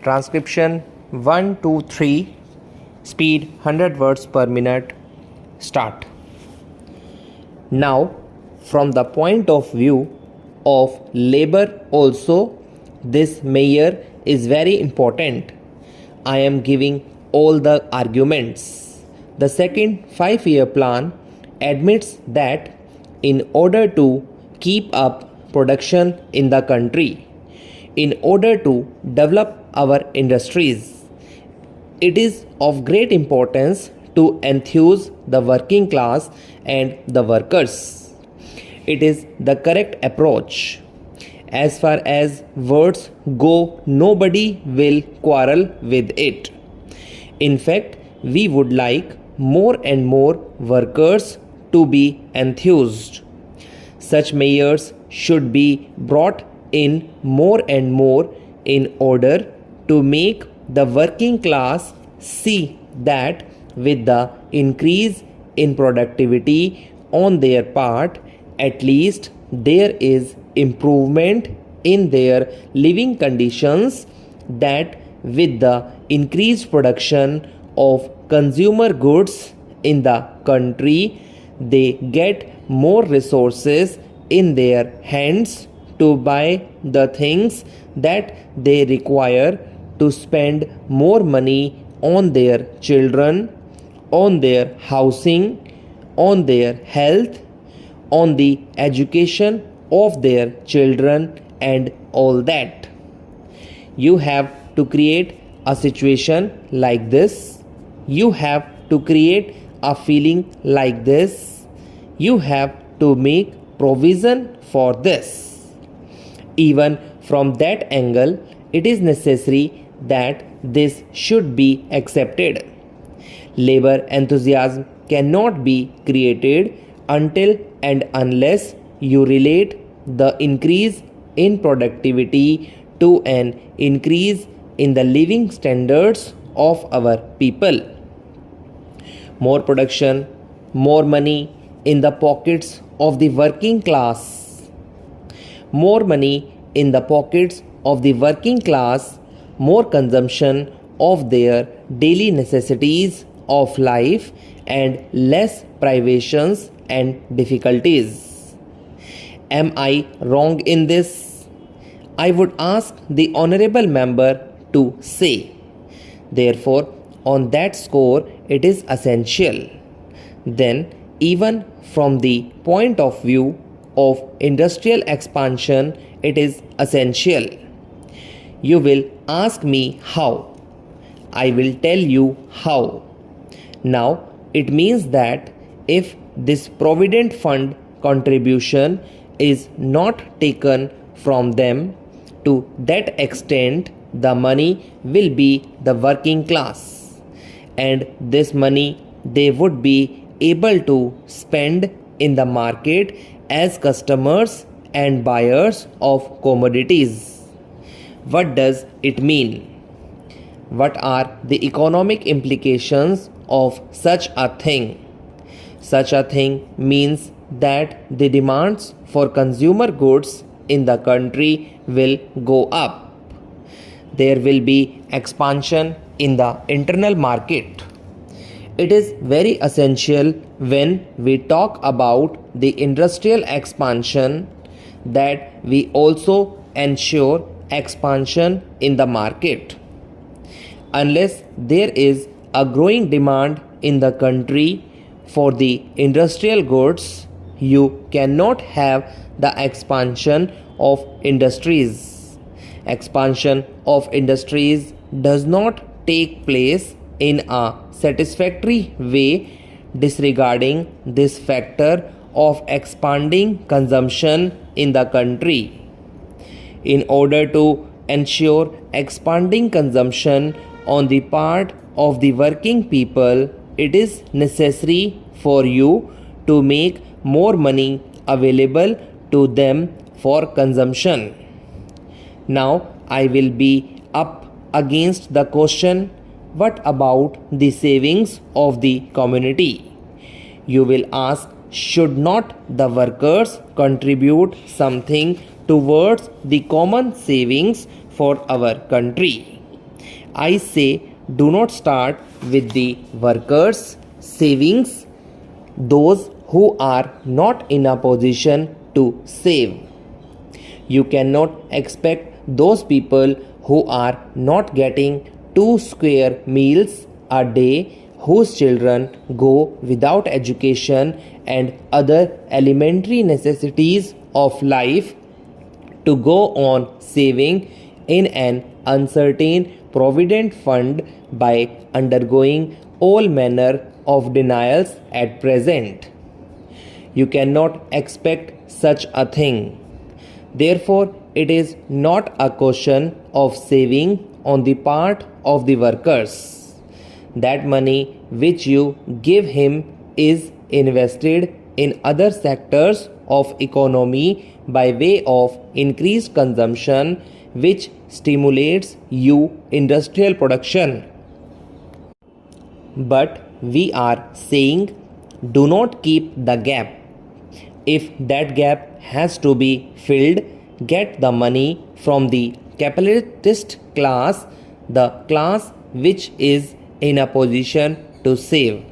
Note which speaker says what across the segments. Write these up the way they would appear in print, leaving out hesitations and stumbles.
Speaker 1: Transcription 1, 2, 3, speed 100 words per minute, start. Now, from the point of view of labor also, this measure is very important. I am giving all the arguments. The second 5-year plan admits that in order to keep up production in the country, in order to develop our industries, it is of great importance to enthuse the working class and the workers. It is the correct approach. As far as words go, nobody will quarrel with it. In fact, we would like more and more workers to be enthused. Such measures should be brought in more and more in order to make the working class see that with the increase in productivity on their part, at least there is improvement in their living conditions, that with the increased production of consumer goods in the country, they get more resources in their hands to buy the things that they require, to spend more money on their children, on their housing, on their health, on the education of their children and all that. You have to create a situation like this. You have to create a feeling like this. You have to make provision for this. Even from that angle, it is necessary that this should be accepted. Labor enthusiasm cannot be created until and unless you relate the increase in productivity to an increase in the living standards of our people. More production, more money in the pockets of the working class. More money in the pockets of the working class, more consumption of their daily necessities of life, and less privations and difficulties. Am I wrong in this? I would ask the honorable member to say. Therefore, on that score, it is essential. Then, even from the point of view of industrial expansion, it is essential. You will ask me how. I will tell you how. Now, it means that if this provident fund contribution is not taken from them, to that extent the money will be the working class, and this money they would be able to spend in the market as customers and buyers of commodities. What does it mean? What are the economic implications of such a thing? Such a thing means that the demands for consumer goods in the country will go up. There will be expansion in the internal market. It is very essential when we talk about the industrial expansion that we also ensure expansion in the market. Unless there is a growing demand in the country for the industrial goods, you cannot have the expansion of industries. Expansion of industries does not take place in a satisfactory way, disregarding this factor of expanding consumption in the country. In order to ensure expanding consumption on the part of the working people, it is necessary for you to make more money available to them for consumption. Now I will be up against the question, what about the savings of the community? You will ask, should not the workers contribute something towards the common savings for our country? I say do not start with the workers' savings, those who are not in a position to save. You cannot expect those people who are not getting 2 square meals a day, whose children go without education and other elementary necessities of life, to go on saving in an uncertain provident fund by undergoing all manner of denials at present. You cannot expect such a thing. Therefore, it is not a question of saving on the part of the workers. That money which you give him is invested in other sectors of economy by way of increased consumption, which stimulates you industrial production. But we are saying do not keep the gap. If that gap has to be filled, get the money from the capitalist class, the class which is in a position to save.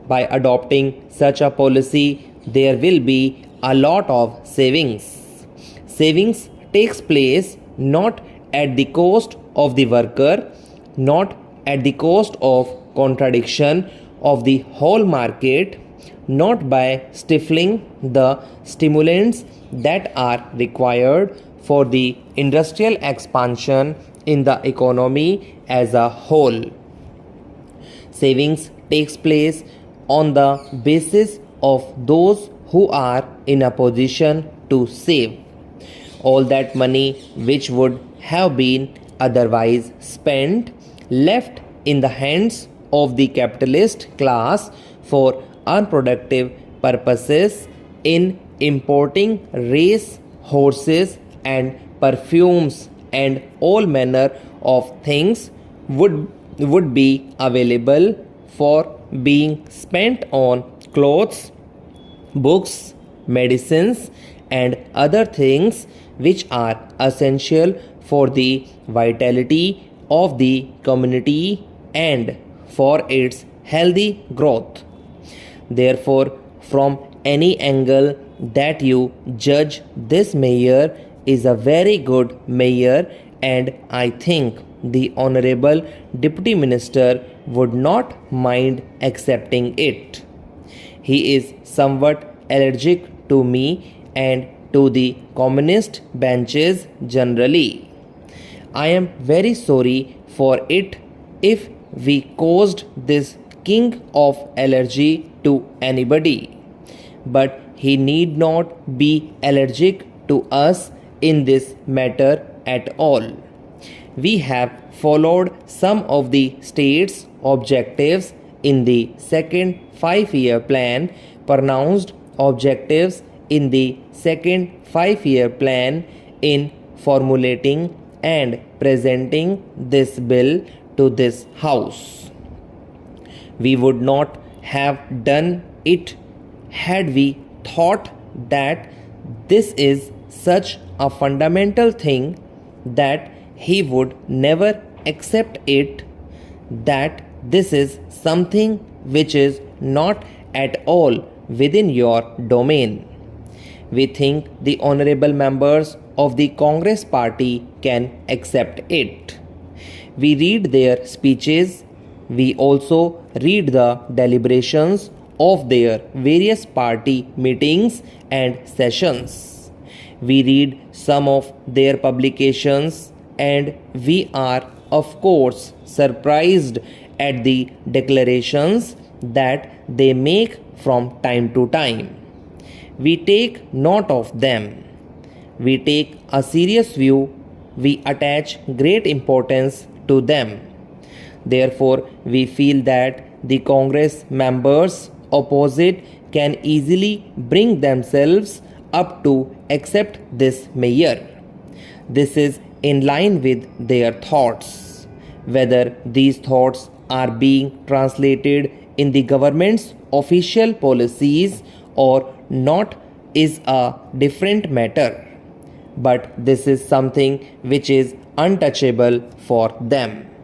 Speaker 1: By adopting such a policy, there will be a lot of savings. Savings takes place not at the cost of the worker, not at the cost of contradiction of the whole market, not by stifling the stimulants that are required for the industrial expansion in the economy as a whole. Savings takes place on the basis of those who are in a position to save. All that money which would have been otherwise spent left in the hands of the capitalist class for unproductive purposes in importing race horses and perfumes and all manner of things would be available for being spent on clothes, books, medicines and other things which are essential for the vitality of the community and for its healthy growth. Therefore, from any angle that you judge, this mayor is a very good mayor, and I think the Honorable Deputy Minister would not mind accepting it. He is somewhat allergic to me and to the communist benches generally. I am very sorry for it if we caused this king of allergy to anybody, but he need not be allergic to us in this matter at all. We have followed some of the state's objectives in the second 5-year plan, pronounced objectives in the second 5-year plan in formulating and presenting this bill to this house. We would not have done it had we thought that this is such a fundamental thing that he would never accept it, that this is something which is not at all within your domain. We think the honorable members of the Congress party can accept it. We read their speeches. We also read the deliberations of their various party meetings and sessions. We read some of their publications, and we are, of course, surprised at the declarations that they make from time to time. We take note of them. We take a serious view. We attach great importance to them. Therefore, we feel that the Congress members opposite can easily bring themselves up to accept this mayor. This is in line with their thoughts. Whether these thoughts are being translated in the government's official policies or not is a different matter. But this is something which is untouchable for them.